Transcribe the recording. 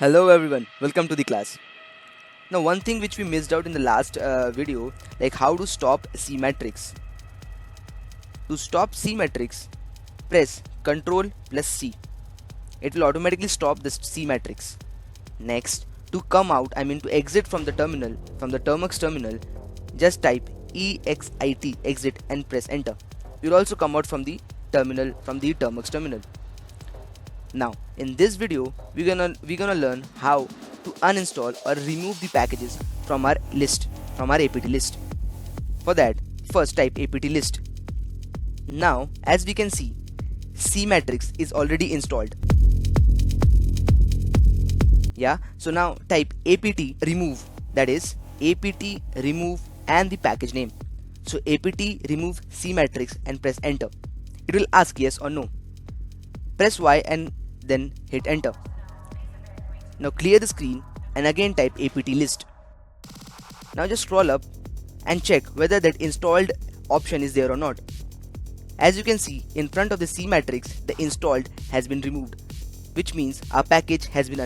Hello everyone, welcome to the class. Now one thing which we missed out in the last video, like how to stop Cmatrix. To stop Cmatrix, press Ctrl plus C. It will automatically stop this Cmatrix. Next, to come out, to exit from the terminal, from the Termux terminal, just type EXIT, exit, and press enter. You'll also come out from the terminal, from the Termux terminal. Now in this video we're gonna learn how to uninstall or remove the packages from our list, from our apt list. For that, first type apt list. Now as we can see, Cmatrix is already installed. Yeah, so now type apt remove, that is apt remove and the package name. So apt remove Cmatrix and press enter. It will ask yes or no. Press Y and then hit enter. Now clear the screen and again type apt list. Now just scroll up and check whether that installed option is there or not. As you can see, in front of the Cmatrix, the installed has been removed, which means our package has been